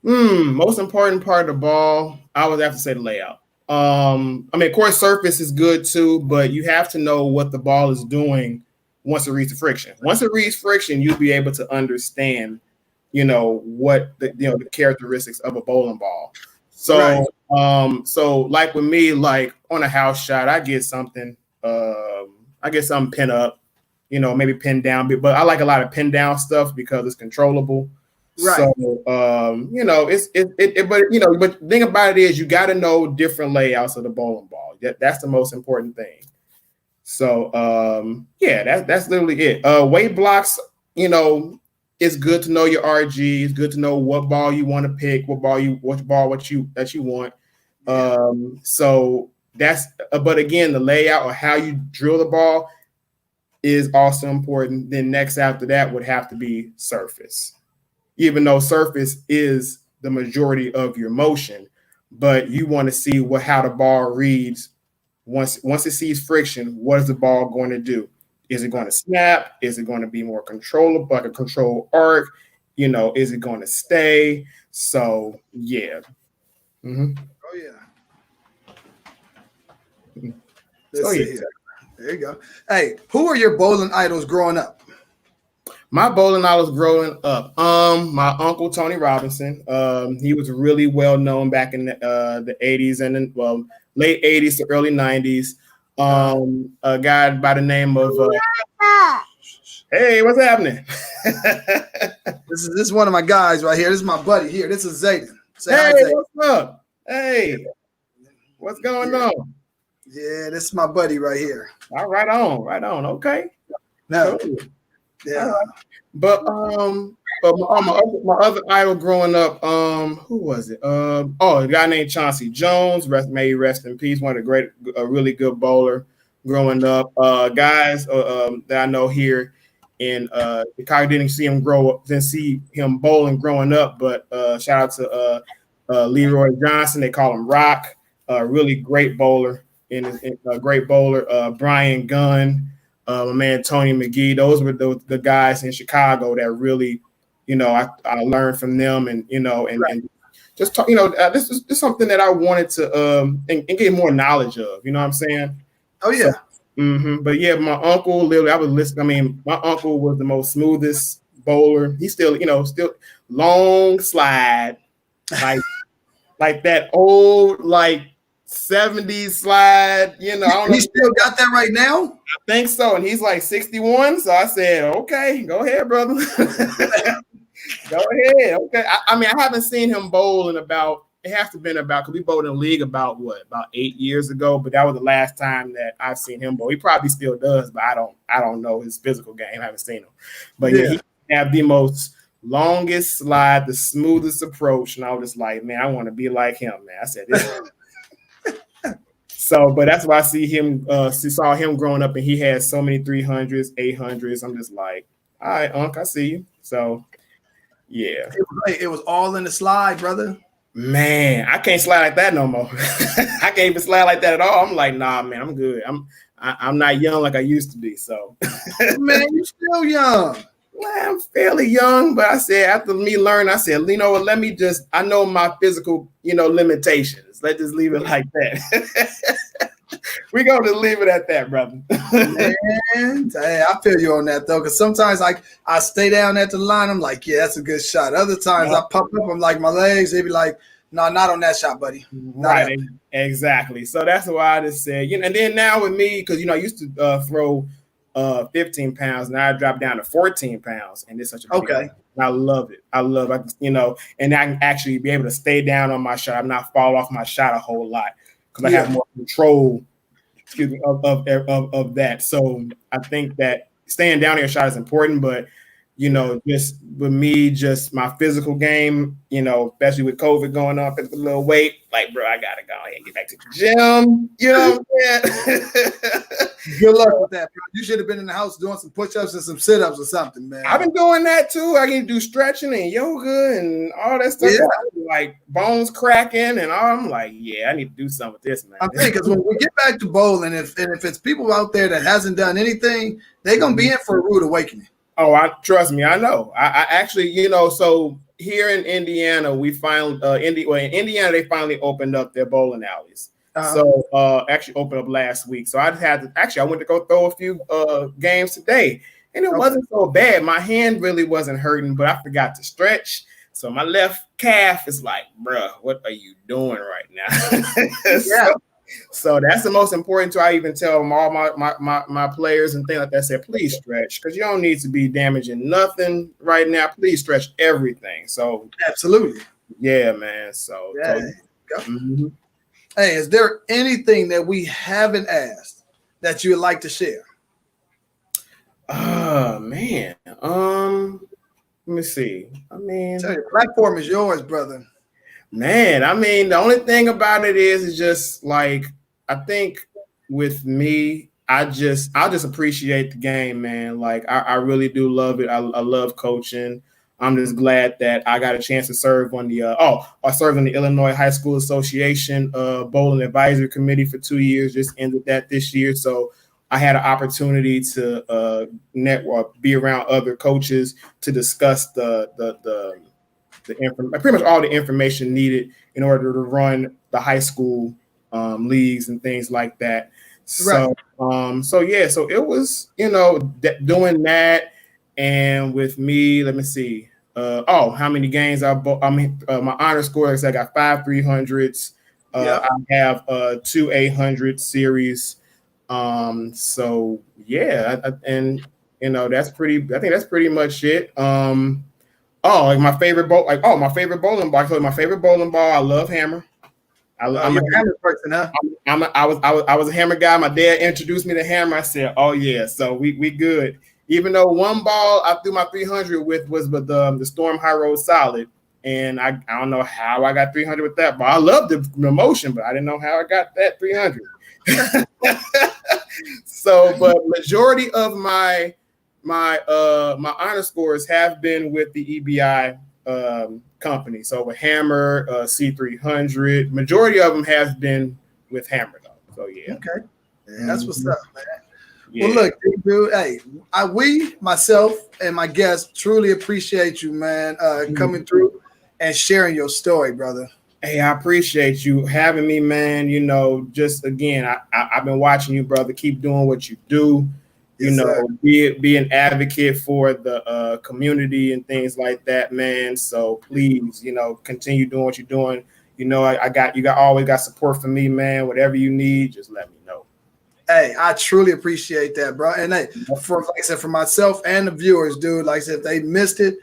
Most important part of the ball, I would have to say the layout. Of course, surface is good too, but you have to know what the ball is doing once it reaches friction. Once it reaches friction, you'll be able to understand, what the characteristics of a bowling ball. So, so like with me, like on a house shot, I get something pin up, maybe pin down, but I like a lot of pin down stuff because it's controllable. Right. So, but the thing about it is you got to know different layouts of the bowling ball. That's the most important thing. So, that's literally it. Weight blocks, it's good to know your RG. It's good to know what ball you want to pick, what you want. So that's, but again, the layout or how you drill the ball is also important. Then next after that would have to be surface, even though surface is the majority of your motion, but you want to see how the ball reads. Once it sees friction, what is the ball going to do? Is it going to snap? Is it going to be more controllable, like a control arc? Is it going to stay? So, yeah. Mm-hmm. Oh, yeah. Let's see here. There you go. Hey, who are your bowling idols growing up? My bowling idols growing up. My uncle, Tony Robinson. He was really well known back in the 80s and then, late 80s to early 90s. A guy by the name of hey, what's happening? This is one of my guys right here. This is my buddy here. This is Zayden. Hey, what's up? Hey, what's going on? Yeah, this is my buddy right here. All right on. Okay. No, Cool. yeah. All right. But my other idol growing up, who was it? A guy named Chauncey Jones. May he rest in peace. One of a really good bowler growing up. Guys that I know here in Chicago didn't see him bowling growing up, but shout out to Leroy Johnson. They call him Rock. Really great bowler great bowler. Brian Gunn. My man Tony McGee, those were the guys in Chicago that really, I learned from them, and and just talk. This is something that I wanted to and get more knowledge of. You know what I'm saying? Oh yeah. So, but yeah, my uncle literally, I was listening. I mean, my uncle was the most smoothest bowler. He still, still long slide, like that old 70s slide, I don't know. He still got that right now? I think so. And he's like 61. So I said, okay, go ahead, brother. Go ahead. Okay. I mean, I haven't seen him bowl it has to have been about, because we bowled in the league about 8 years ago, but that was the last time that I've seen him bowl. He probably still does, but I don't know his physical game. I haven't seen him. But yeah, he have the most longest slide, the smoothest approach. And I was just like, man, I want to be like him, man. I said this. So, but that's why I saw him growing up, and he had so many 300s, 800s. I'm just like, all right, Unc, I see you. So, yeah. It was all in the slide, brother. Man, I can't slide like that no more. I can't even slide like that at all. I'm like, nah, man, I'm good. I'm not young like I used to be. So, man, you're still young. Well, I'm fairly young, but I said after me learn, I said, what? I know my physical, limitations. Let's just leave it like that. We're going to leave it at that, brother. Man, hey, I feel you on that, though, because sometimes I stay down at the line. I'm like, yeah, that's a good shot. Other times I pop up, I'm like, my legs, they be like, no, not on that shot, buddy. Right, exactly. So that's why I just said, and then now with me, because, I used to throw 15 pounds. Now I dropped down to 14 pounds, and it's such a big okay. I love it. And I can actually be able to stay down on my shot. I'm not fall off my shot a whole lot because I have more control. Of that. So I think that staying down on your shot is important, but just with me, just my physical game, especially with COVID going on, a little weight, like, bro, I gotta go ahead and get back to the gym. You know what I'm saying? Good luck with that, bro. You should have been in the house doing some push-ups and some sit-ups or something, man. I've been doing that too. I can do stretching and yoga and all that stuff. Yeah. Like bones cracking and all. I'm like, yeah, I need to do something with this, man. I think because when we get back to bowling, if it's people out there that hasn't done anything, they're gonna be in for a rude awakening. Oh, trust me, I know. I actually, so here in Indiana, we finally in Indiana they finally opened up their bowling alleys. So actually opened up last week. So I went to go throw a few games today, and it wasn't so bad. My hand really wasn't hurting, but I forgot to stretch. So my left calf is like, bruh, what are you doing right now? Yeah. So that's the most important. I even tell them, all my players and things like that, I said, please stretch, because you don't need to be damaging nothing right now. Please stretch everything. So absolutely. Yeah, man. So yeah. Hey, is there anything that we haven't asked that you would like to share? Man. Let me see. I mean, the platform is yours, brother. Man, I mean, the only thing about it is just like, I think with me, I'll just appreciate the game, man. Like I really do love it. I love coaching. I'm just glad that I got a chance to serve on the I served on the Illinois High School Association Bowling Advisory Committee for 2 years. Just ended that this year, so I had an opportunity to network, be around other coaches to discuss pretty much all the information needed in order to run the high school leagues and things like that. So, right. So it was, doing that. And with me, let me see. How many games my honor scores, I got 5 300s. I have 2 800 series. So yeah, I think that's pretty much it. Like my favorite my favorite bowling ball. I told you my favorite bowling ball. I love hammer. I'm You're a hammer person, huh? I was a hammer guy. My dad introduced me to hammer. I said, "Oh yeah, so we good." Even though one ball I threw my 300 with was with the Storm High Road Solid, and I don't know how I got 300 with that ball. I loved the motion, but I didn't know how I got that 300. So, but majority of my honor scores have been with the EBI company. So with Hammer, C300, majority of them have been with Hammer though. So yeah. Okay. Yeah, that's what's up, man. Yeah. Well, look, dude. Hey, myself, and my guests truly appreciate you, man, coming through and sharing your story, brother. Hey, I appreciate you having me, man. You know, just again, I've been watching you, brother. Keep doing what you do. You Yes, know, sir. be an advocate for the community and things like that, man. So please, you know, continue doing what you're doing. You know, you always got support from me, man. Whatever you need, just let me know. Hey, I truly appreciate that, bro. And hey, like I said, for myself and the viewers, dude, like I said, if they missed it,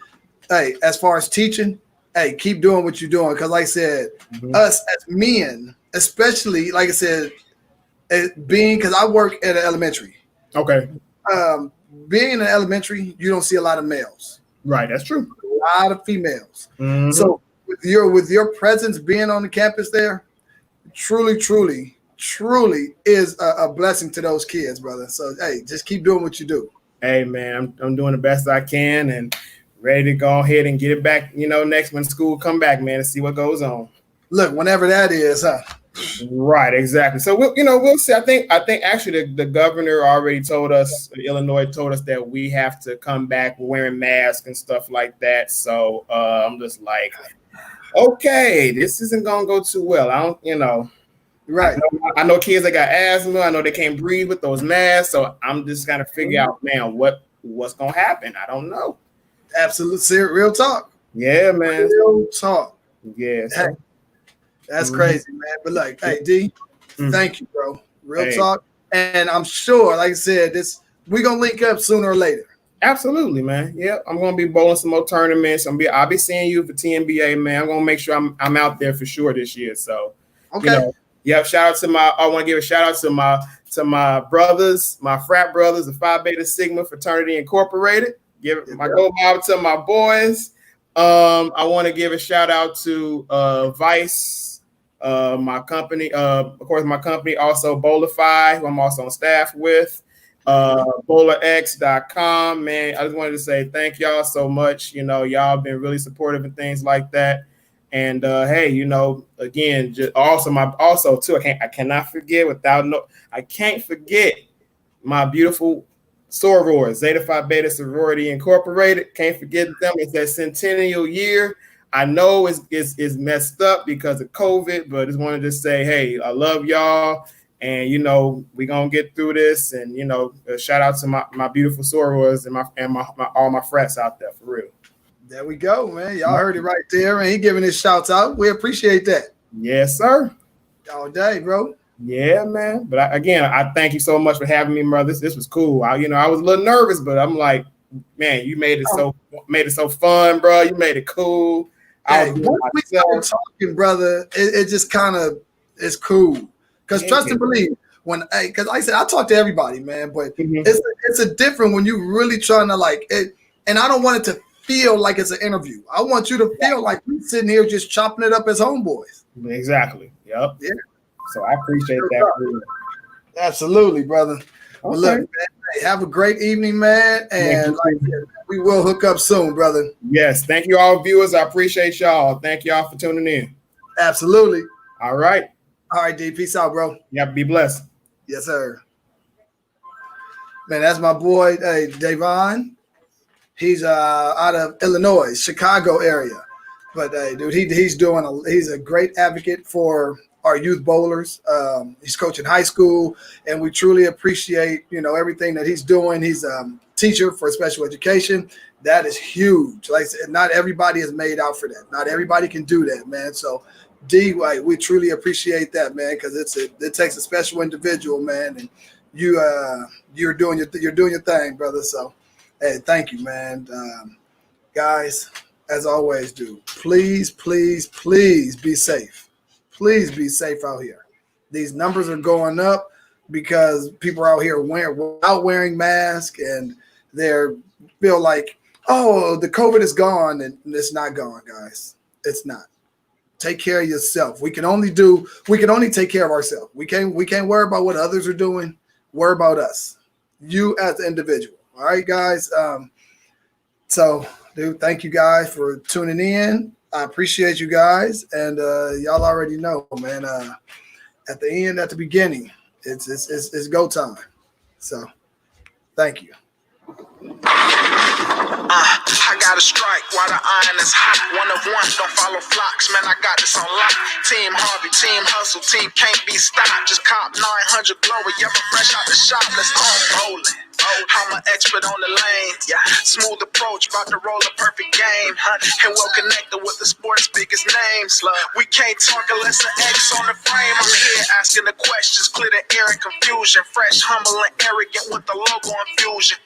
hey, as far as teaching, hey, keep doing what you're doing. Because like I said, us as men, especially, like I said, because I work at an elementary. Okay. Being in elementary, you don't see a lot of males. Right, that's true. A lot of females. So with your presence being on the campus there, truly is a blessing to those kids, brother. So hey, just keep doing what you do. Hey man, I'm doing the best I can and ready to go ahead and get it back, you know, next when school come back, man, and see what goes on. Look, whenever that is, huh? Right, exactly. So we'll see. I think actually the governor already told us, Illinois told us that we have to come back wearing masks and stuff like that. So I'm just like, okay, this isn't gonna go too well. I don't, you know. Right. I know kids that got asthma. I know they can't breathe with those masks. So I'm just gonna figure out, man, what's gonna happen. I don't know. Absolute real talk. Yeah, man. Real talk. Yeah. So. Hey, that's crazy, man. But like, hey, D, thank you, bro. Real talk. And I'm sure, like I said, we're gonna link up sooner or later. Absolutely, man. Yeah, I'm gonna be bowling some more tournaments. I'll be seeing you for TNBA, man. I'm gonna make sure I'm out there for sure this year. So okay. You know, yeah, I want to give a shout out to my brothers, my frat brothers, the Phi Beta Sigma Fraternity Incorporated. Give my go out to my boys. I want to give a shout out to Vice, my company, of course, my company, also Bowlify, who I'm also on staff with, bowlerx.com. Man, I just wanted to say thank y'all so much. You know, y'all been really supportive and things like that. And hey, you know, again, I cannot forget I can't forget my beautiful sorors, Zeta Phi Beta Sorority Incorporated. Can't forget them. It's that centennial year. I know it's messed up because of COVID, but I just wanted to say, hey, I love y'all. And, you know, we're going to get through this. And, you know, shout out to my beautiful sorors and all my frats out there, for real. There we go, man. Y'all heard it right there. And he giving his shouts out. We appreciate that. Yes, sir. All day, bro. Yeah, man. But I thank you so much for having me, brother. This was cool. I was a little nervous, but I'm like, man, you made it so fun, bro. You made it cool. Hey, once we started talking, brother, it just kind of is cool. Because trust and believe, because like I said, I talk to everybody, man, but it's a different when you really trying to like it. And I don't want it to feel like it's an interview. I want you to feel like we're sitting here just chopping it up as homeboys. Exactly. Yep. Yeah. So I appreciate that. Absolutely, brother. Okay. Well, look, man, hey, have a great evening, man. And we will hook up soon, brother. Yes. Thank you, all viewers. I appreciate y'all. Thank y'all for tuning in. Absolutely. All right. All right, D. Peace out, bro. Yep. Be blessed. Yes, sir. Man, that's my boy, Devon. He's out of Illinois, Chicago area. But dude, he's a great advocate for our youth bowlers. He's coaching high school, and we truly appreciate, everything that he's doing. He's a teacher for special education. That is huge. Like I said, not everybody is made out for that. Not everybody can do that, man. So D, we truly appreciate that, man, because it takes a special individual, man, and you're doing your thing, brother. So hey, thank you, man. Guys, as always, please be safe. Please be safe out here. These numbers are going up because people are out here without wearing masks, and they're feel like, oh, the COVID is gone, and it's not gone, guys. It's not. Take care of yourself. We can only take care of ourselves. We can't worry about what others are doing. Worry about us. You as an individual. All right, guys. So, dude, thank you guys for tuning in. I appreciate you guys, and y'all already know, man. At the end, at the beginning, it's go time. So, thank you. I gotta strike while the iron is hot. One of one, don't follow flocks. Man, I got this on lock. Team Harvey, team hustle, team can't be stopped. Just cop 900 glory, ever fresh out the shop. Let's go bowling. I'm an expert on the lane. Yeah, smooth approach, about to roll a perfect game. And well connected with the sport's biggest names. We can't talk unless an X on the frame. I'm here asking the questions, clear the air and confusion. Fresh, humble, and arrogant with the logo infusion.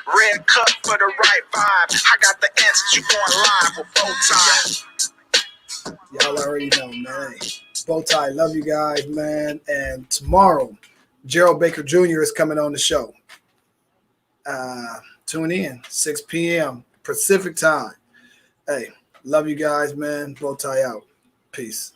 Red cup for the right vibe. I got the answers. You going live with Bowtie. Y'all already know, man. Bowtie, love you guys, man. And tomorrow, Gerald Baker Jr. is coming on the show. Tune in, 6 p.m. Pacific time. Hey, love you guys, man. Bowtie out. Peace.